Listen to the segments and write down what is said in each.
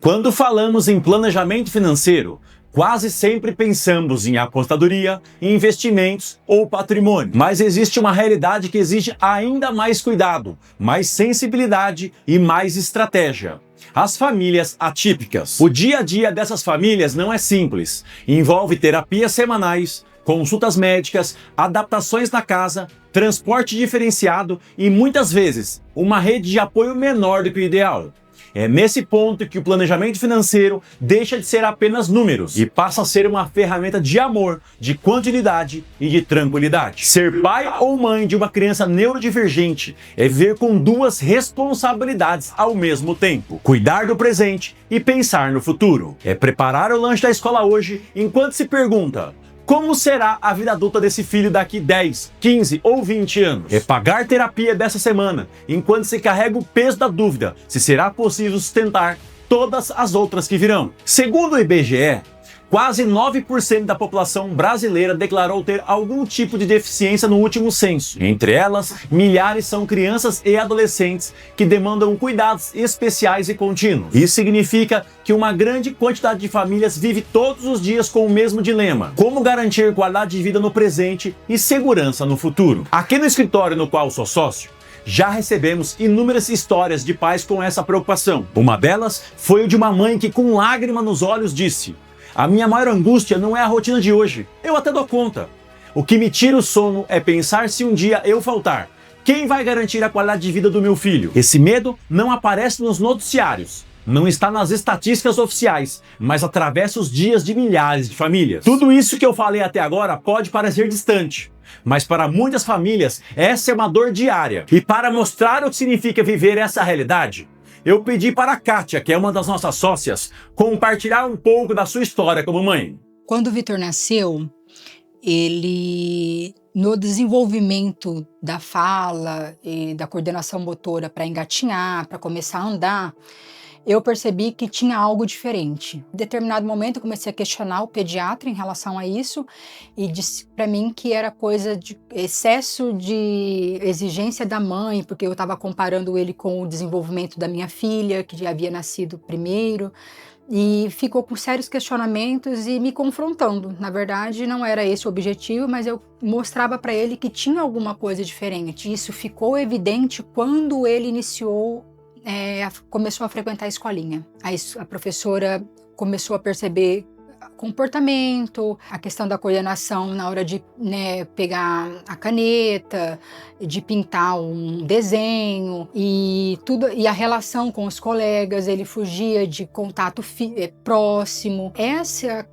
Quando falamos em planejamento financeiro, quase sempre pensamos em apostadoria, investimentos ou patrimônio. Mas existe uma realidade que exige ainda mais cuidado, mais sensibilidade e mais estratégia. As famílias atípicas. O dia a dia dessas famílias não é simples. Envolve terapias semanais, consultas médicas, adaptações na casa, transporte diferenciado e muitas vezes uma rede de apoio menor do que o ideal. É nesse ponto que o planejamento financeiro deixa de ser apenas números e passa a ser uma ferramenta de amor, de continuidade e de tranquilidade. Ser pai ou mãe de uma criança neurodivergente é viver com duas responsabilidades ao mesmo tempo: cuidar do presente e pensar no futuro. É preparar o lanche da escola hoje enquanto se pergunta: como será a vida adulta desse filho daqui 10, 15 ou 20 anos? É pagar terapia dessa semana, enquanto se carrega o peso da dúvida se será possível sustentar todas as outras que virão. Segundo o IBGE, quase 9% da população brasileira declarou ter algum tipo de deficiência no último censo. Entre elas, milhares são crianças e adolescentes que demandam cuidados especiais e contínuos. Isso significa que uma grande quantidade de famílias vive todos os dias com o mesmo dilema: como garantir qualidade de vida no presente e segurança no futuro. Aqui no escritório no qual sou sócio, já recebemos inúmeras histórias de pais com essa preocupação. Uma delas foi o de uma mãe que, com lágrima nos olhos, disse: a minha maior angústia não é a rotina de hoje, eu até dou conta. O que me tira o sono é pensar se um dia eu faltar. Quem vai garantir a qualidade de vida do meu filho? Esse medo não aparece nos noticiários, não está nas estatísticas oficiais, mas atravessa os dias de milhares de famílias. Tudo isso que eu falei até agora pode parecer distante, mas para muitas famílias essa é uma dor diária. E para mostrar o que significa viver essa realidade, eu pedi para a Kátia, que é uma das nossas sócias, compartilhar um pouco da sua história como mãe. Quando o Vitor nasceu, ele, no desenvolvimento da fala e da coordenação motora para engatinhar, para começar a andar, eu percebi que tinha algo diferente. Em determinado momento eu comecei a questionar o pediatra em relação a isso e disse para mim que era coisa de excesso de exigência da mãe, porque eu estava comparando ele com o desenvolvimento da minha filha, que já havia nascido primeiro, e ficou com sérios questionamentos e me confrontando. Na verdade, não era esse o objetivo, mas eu mostrava para ele que tinha alguma coisa diferente. Isso ficou evidente quando ele iniciou começou a frequentar a escolinha. A professora começou a perceber comportamento, a questão da coordenação na hora de pegar a caneta, de pintar um desenho e tudo, e a relação com os colegas. Ele fugia de contato próximo.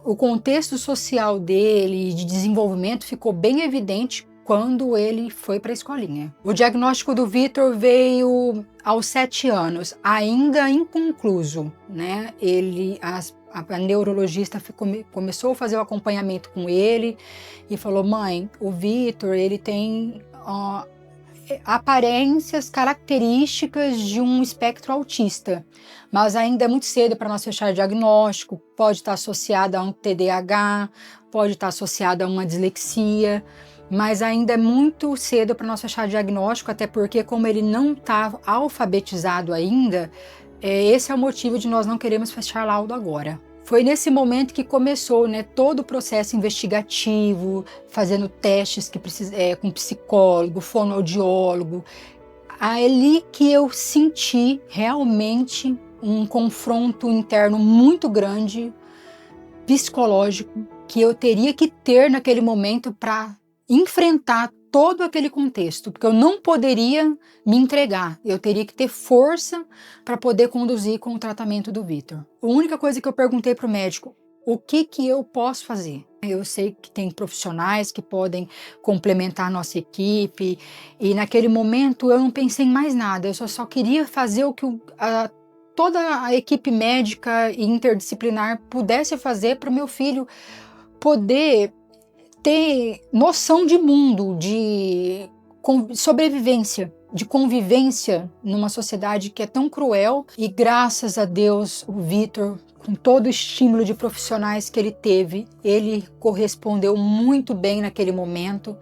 O contexto social dele de desenvolvimento ficou bem evidente quando ele foi para a escolinha. O diagnóstico do Vitor veio aos 7 anos, ainda inconcluso, né? A neurologista começou a fazer o acompanhamento com ele e falou: mãe, o Vitor, ele tem aparências, características de um espectro autista, mas ainda é muito cedo para nós fechar diagnóstico. Pode estar associado a um TDAH, pode estar associado a uma dislexia, mas ainda é muito cedo para nós fechar diagnóstico, até porque, como ele não está alfabetizado ainda, esse é o motivo de nós não queremos fechar laudo agora. Foi nesse momento que começou, todo o processo investigativo, fazendo testes com psicólogo, fonoaudiólogo. Ali que eu senti realmente um confronto interno muito grande, psicológico, que eu teria que ter naquele momento para enfrentar todo aquele contexto, porque eu não poderia me entregar, eu teria que ter força para poder conduzir com o tratamento do Vitor. A única coisa que eu perguntei para o médico: o que eu posso fazer? Eu sei que tem profissionais que podem complementar a nossa equipe, e naquele momento eu não pensei em mais nada, eu só queria fazer o que toda a equipe médica e interdisciplinar pudesse fazer para o meu filho poder ter noção de mundo, de sobrevivência, de convivência numa sociedade que é tão cruel. E graças a Deus, o Vitor, com todo o estímulo de profissionais que ele teve, ele correspondeu muito bem naquele momento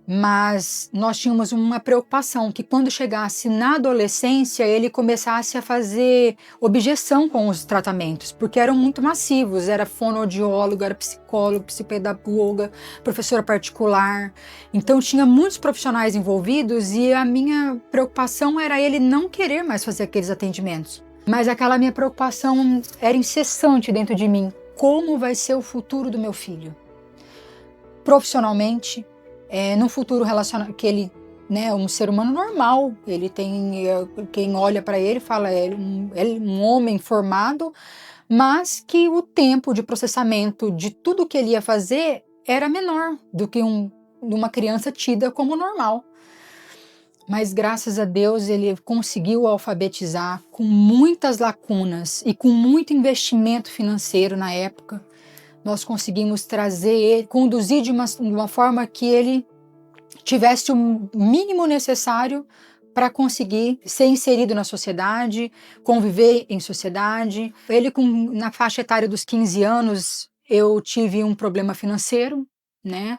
Mas nós tínhamos uma preocupação que quando chegasse na adolescência ele começasse a fazer objeção com os tratamentos, porque eram muito massivos, era fonoaudiólogo, era psicólogo, psicopedagoga, professora particular, então tinha muitos profissionais envolvidos e a minha preocupação era ele não querer mais fazer aqueles atendimentos. Mas aquela minha preocupação era incessante dentro de mim, como vai ser o futuro do meu filho? Profissionalmente, num futuro relacionado, que ele, né, um ser humano normal, ele tem, quem olha para ele fala, ele é um homem formado, mas que o tempo de processamento de tudo que ele ia fazer era menor do que uma criança tida como normal. Mas graças a Deus ele conseguiu alfabetizar com muitas lacunas e com muito investimento financeiro na época. Nós conseguimos trazer ele, conduzir de uma forma que ele tivesse o mínimo necessário para conseguir ser inserido na sociedade, conviver em sociedade. Ele, na faixa etária dos 15 anos, eu tive um problema financeiro, né?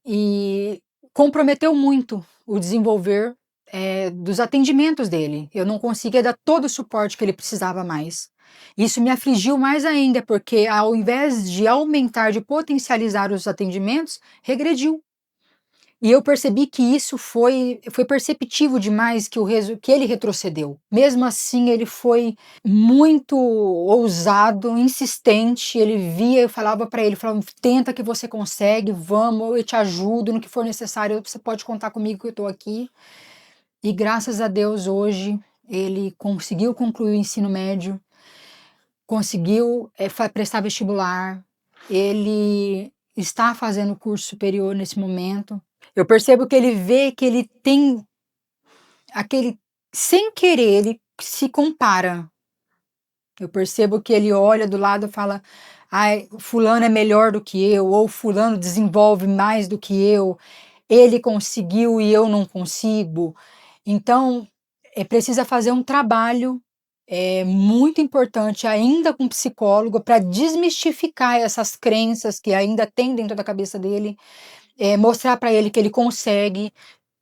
E comprometeu muito o desenvolver dos atendimentos dele. Eu não conseguia dar todo o suporte que ele precisava mais. Isso me afligiu mais ainda, porque ao invés de aumentar, de potencializar os atendimentos, regrediu. E eu percebi que isso foi perceptível demais, que ele retrocedeu. Mesmo assim, ele foi muito ousado, insistente, ele via, eu falava para ele, tenta que você consegue, vamos, eu te ajudo no que for necessário, você pode contar comigo que eu estou aqui. E graças a Deus, hoje, ele conseguiu concluir o ensino médio, conseguiu prestar vestibular, ele está fazendo curso superior nesse momento. Eu percebo que ele vê que ele tem sem querer, ele se compara. Eu percebo que ele olha do lado e fala, fulano é melhor do que eu, ou fulano desenvolve mais do que eu, ele conseguiu e eu não consigo. Então, precisa fazer um trabalho muito importante ainda com psicólogo para desmistificar essas crenças que ainda tem dentro da cabeça dele, mostrar para ele que ele consegue,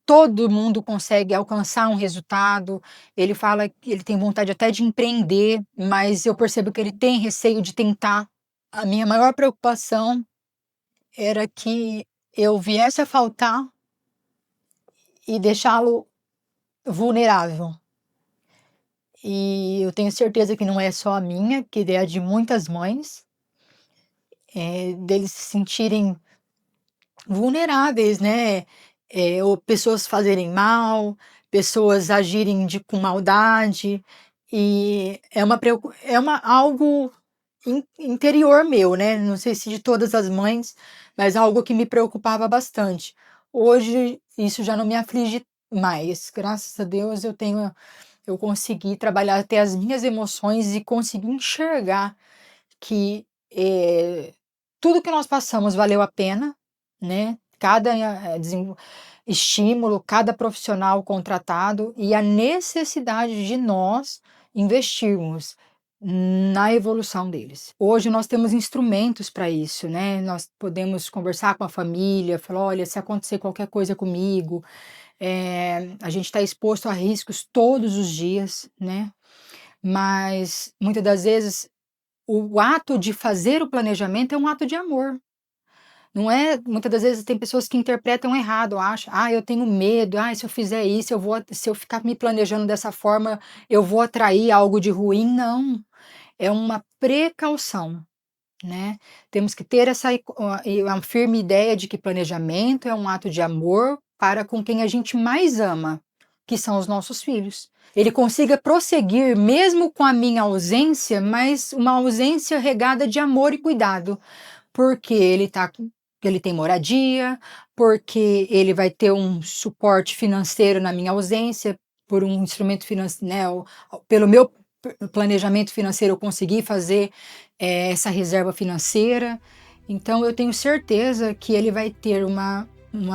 todo mundo consegue alcançar um resultado. Ele fala que ele tem vontade até de empreender, mas eu percebo que ele tem receio de tentar. A minha maior preocupação era que eu viesse a faltar e deixá-lo vulnerável. E eu tenho certeza que não é só a minha, que é a de muitas mães, deles se sentirem vulneráveis, né? Ou pessoas fazerem mal, pessoas agirem com maldade, e algo interior meu, né? Não sei se de todas as mães, mas algo que me preocupava bastante. Hoje isso já não me aflige mais, graças a Deus eu consegui trabalhar até as minhas emoções e consegui enxergar que tudo que nós passamos valeu a pena, né? Cada estímulo, cada profissional contratado e a necessidade de nós investirmos na evolução deles. Hoje nós temos instrumentos para isso, né? Nós podemos conversar com a família, falar, olha, se acontecer qualquer coisa comigo, a gente está exposto a riscos todos os dias, né? Mas muitas das vezes o ato de fazer o planejamento é um ato de amor. Não é, muitas das vezes tem pessoas que interpretam errado, acham, eu tenho medo, se eu fizer isso, se eu ficar me planejando dessa forma, eu vou atrair algo de ruim. Não, é uma precaução, né? Temos que ter uma firme ideia de que planejamento é um ato de amor para com quem a gente mais ama, que são os nossos filhos. Ele consiga prosseguir mesmo com a minha ausência, mas uma ausência regada de amor e cuidado, porque ele tem moradia, porque ele vai ter um suporte financeiro na minha ausência, por um instrumento financeiro, né, pelo meu planejamento financeiro eu consegui fazer essa reserva financeira. Então eu tenho certeza que ele vai ter uma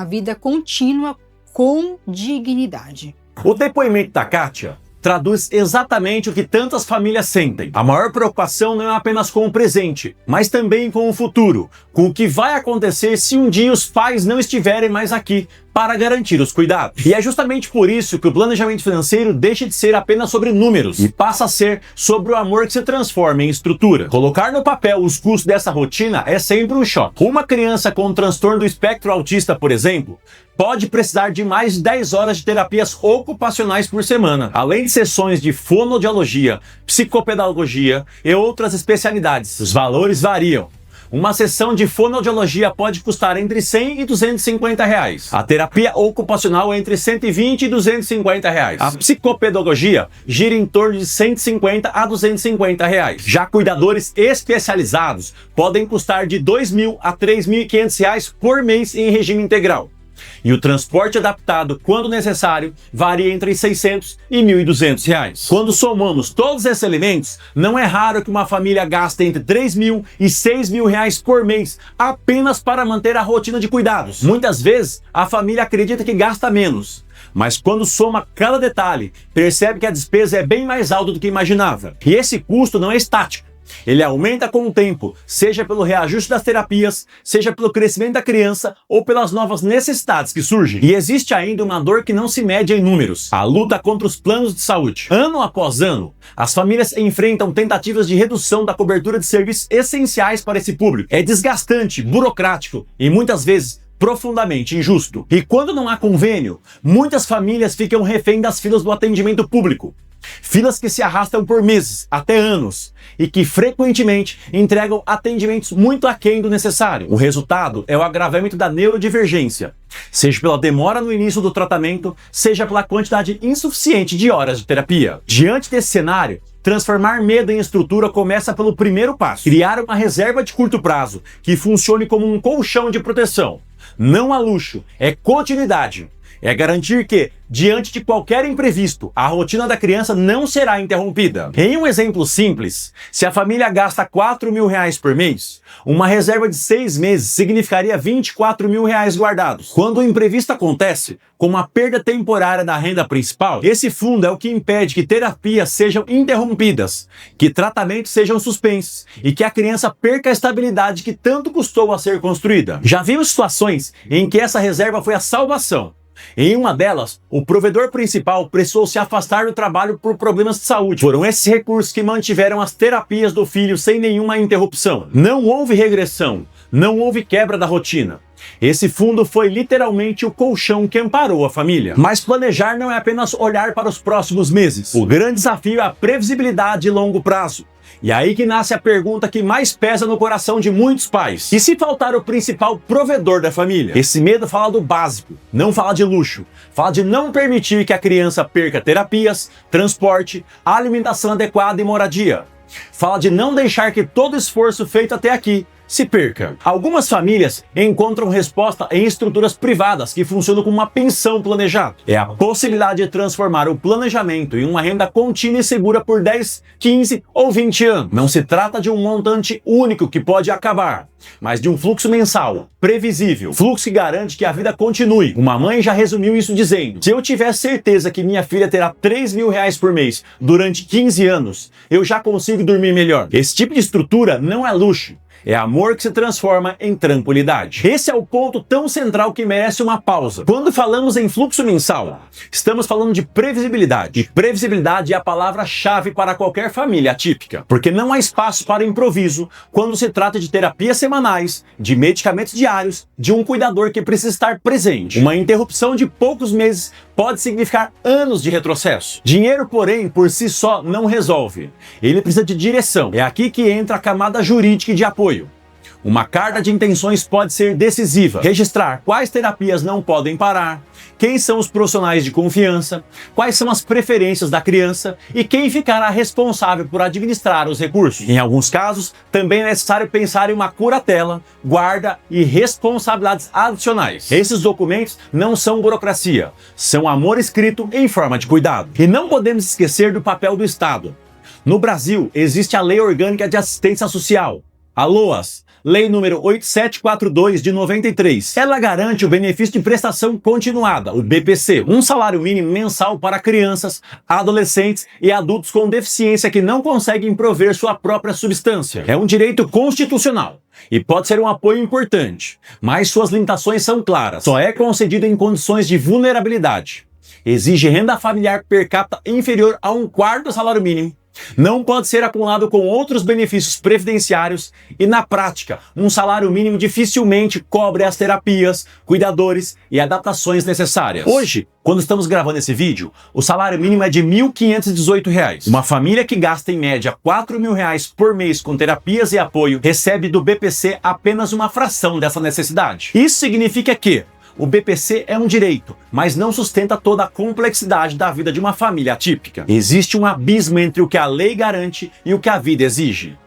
vida contínua com dignidade. O depoimento da Kátia traduz exatamente o que tantas famílias sentem. A maior preocupação não é apenas com o presente, mas também com o futuro, com o que vai acontecer se um dia os pais não estiverem mais aqui, para garantir os cuidados. E é justamente por isso que o planejamento financeiro deixa de ser apenas sobre números e passa a ser sobre o amor que se transforma em estrutura. Colocar no papel os custos dessa rotina é sempre um choque. Uma criança com transtorno do espectro autista, por exemplo, pode precisar de mais de 10 horas de terapias ocupacionais por semana, além de sessões de fonoaudiologia, psicopedagogia e outras especialidades. Os valores variam. Uma sessão de fonoaudiologia pode custar entre 100 e 250 reais. A terapia ocupacional é entre 120 e 250 reais. A psicopedagogia gira em torno de 150 a 250 reais. Já cuidadores especializados podem custar de 2.000 a 3.500 reais por mês em regime integral. E o transporte adaptado, quando necessário, varia entre 600 e 1.200 reais. Quando somamos todos esses elementos, não é raro que uma família gaste entre 3.000 e 6.000 reais por mês apenas para manter a rotina de cuidados. Muitas vezes, a família acredita que gasta menos, mas quando soma cada detalhe, percebe que a despesa é bem mais alta do que imaginava. E esse custo não é estático. Ele aumenta com o tempo, seja pelo reajuste das terapias, seja pelo crescimento da criança ou pelas novas necessidades que surgem. E existe ainda uma dor que não se mede em números: a luta contra os planos de saúde. Ano após ano, as famílias enfrentam tentativas de redução da cobertura de serviços essenciais para esse público. É desgastante, burocrático e muitas vezes profundamente injusto. E quando não há convênio, muitas famílias ficam refém das filas do atendimento público. Filas que se arrastam por meses, até anos, e que frequentemente entregam atendimentos muito aquém do necessário. O resultado é o agravamento da neurodivergência, seja pela demora no início do tratamento, seja pela quantidade insuficiente de horas de terapia. Diante desse cenário, transformar medo em estrutura começa pelo primeiro passo: criar uma reserva de curto prazo que funcione como um colchão de proteção. Não há luxo, é continuidade. É garantir que, diante de qualquer imprevisto, a rotina da criança não será interrompida. Em um exemplo simples, se a família gasta 4.000 reais por mês, uma reserva de 6 meses significaria 24.000 reais guardados. Quando o imprevisto acontece, como a perda temporária da renda principal, esse fundo é o que impede que terapias sejam interrompidas, que tratamentos sejam suspensos e que a criança perca a estabilidade que tanto custou a ser construída. Já vimos situações em que essa reserva foi a salvação. Em uma delas, o provedor principal precisou se afastar do trabalho por problemas de saúde. Foram esses recursos que mantiveram as terapias do filho sem nenhuma interrupção. Não houve regressão, não houve quebra da rotina. Esse fundo foi literalmente o colchão que amparou a família. Mas planejar não é apenas olhar para os próximos meses. O grande desafio é a previsibilidade de longo prazo. E aí que nasce a pergunta que mais pesa no coração de muitos pais: e se faltar o principal provedor da família? Esse medo fala do básico, não fala de luxo. Fala de não permitir que a criança perca terapias, transporte, alimentação adequada e moradia. Fala de não deixar que todo esforço feito até aqui se perca. Algumas famílias encontram resposta em estruturas privadas que funcionam como uma pensão planejada. É a possibilidade de transformar o planejamento em uma renda contínua e segura por 10, 15 ou 20 anos. Não se trata de um montante único que pode acabar, mas de um fluxo mensal, previsível, fluxo que garante que a vida continue. Uma mãe já resumiu isso dizendo: se eu tiver certeza que minha filha terá 3.000 reais por mês durante 15 anos, eu já consigo dormir melhor. Esse tipo de estrutura não é luxo. É amor que se transforma em tranquilidade. Esse é o ponto tão central que merece uma pausa. Quando falamos em fluxo mensal, estamos falando de previsibilidade. E previsibilidade é a palavra-chave para qualquer família atípica, porque não há espaço para improviso quando se trata de terapias semanais, de medicamentos diários, de um cuidador que precisa estar presente. Uma interrupção de poucos meses pode significar anos de retrocesso. Dinheiro, porém, por si só não resolve. Ele precisa de direção. É aqui que entra a camada jurídica e de apoio. Uma carta de intenções pode ser decisiva. Registrar quais terapias não podem parar, quem são os profissionais de confiança, quais são as preferências da criança e quem ficará responsável por administrar os recursos. Em alguns casos, também é necessário pensar em uma curatela, guarda e responsabilidades adicionais. Esses documentos não são burocracia, são amor escrito em forma de cuidado. E não podemos esquecer do papel do Estado. No Brasil, existe a Lei Orgânica de Assistência Social, A LOAS, Lei número 8742 de 93. Ela garante o benefício de prestação continuada, o BPC, um salário mínimo mensal para crianças, adolescentes e adultos com deficiência que não conseguem prover sua própria subsistência. É um direito constitucional e pode ser um apoio importante, mas suas limitações são claras. Só é concedido em condições de vulnerabilidade. Exige renda familiar per capita inferior a 1/4 do salário mínimo. Não pode ser acumulado com outros benefícios previdenciários e, na prática, um salário mínimo dificilmente cobre as terapias, cuidadores e adaptações necessárias. Hoje, quando estamos gravando esse vídeo, o salário mínimo é de R$ 1.518. Uma família que gasta em média R$ 4.000 por mês com terapias e apoio recebe do BPC apenas uma fração dessa necessidade. Isso significa que o BPC é um direito, mas não sustenta toda a complexidade da vida de uma família atípica. Existe um abismo entre o que a lei garante e o que a vida exige.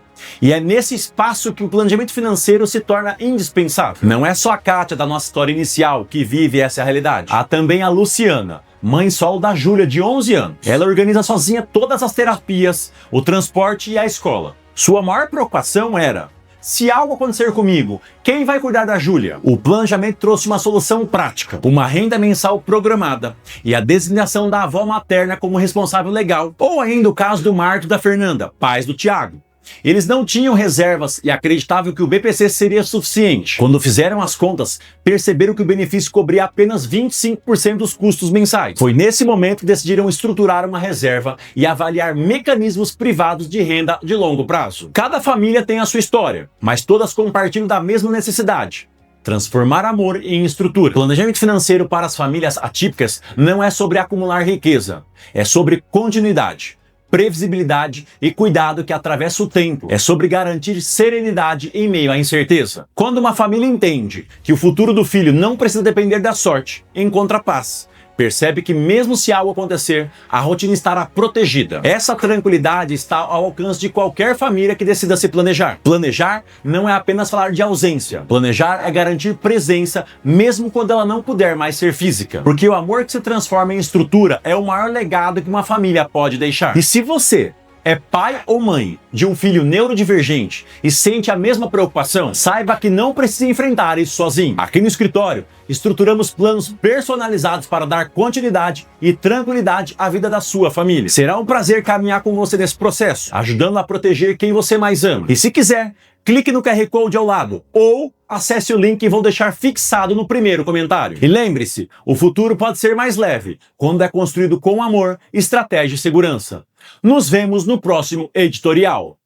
E é nesse espaço que o planejamento financeiro se torna indispensável. Não é só a Kátia da nossa história inicial que vive essa realidade. Há também a Luciana, mãe solo da Júlia, de 11 anos. Ela organiza sozinha todas as terapias, o transporte e a escola. Sua maior preocupação era: se algo acontecer comigo, quem vai cuidar da Júlia? O planejamento trouxe uma solução prática, uma renda mensal programada e a designação da avó materna como responsável legal, ou ainda o caso do Marco e da Fernanda, pais do Tiago. Eles não tinham reservas e acreditavam que o BPC seria suficiente. Quando fizeram as contas, perceberam que o benefício cobria apenas 25% dos custos mensais. Foi nesse momento que decidiram estruturar uma reserva e avaliar mecanismos privados de renda de longo prazo. Cada família tem a sua história, mas todas compartilham da mesma necessidade: transformar amor em estrutura. Planejamento financeiro para as famílias atípicas não é sobre acumular riqueza, é sobre continuidade, previsibilidade e cuidado que atravessa o tempo. É sobre garantir serenidade em meio à incerteza. Quando uma família entende que o futuro do filho não precisa depender da sorte, encontra paz. Percebe que mesmo se algo acontecer, a rotina estará protegida. Essa tranquilidade está ao alcance de qualquer família que decida se planejar. Planejar não é apenas falar de ausência. Planejar é garantir presença, mesmo quando ela não puder mais ser física. Porque o amor que se transforma em estrutura é o maior legado que uma família pode deixar. E se você é pai ou mãe de um filho neurodivergente e sente a mesma preocupação, saiba que não precisa enfrentar isso sozinho. Aqui no escritório, estruturamos planos personalizados para dar continuidade e tranquilidade à vida da sua família. Será um prazer caminhar com você nesse processo, ajudando a proteger quem você mais ama. E se quiser, clique no QR Code ao lado ou acesse o link que vou deixar fixado no primeiro comentário. E lembre-se, o futuro pode ser mais leve quando é construído com amor, estratégia e segurança. Nos vemos no próximo editorial.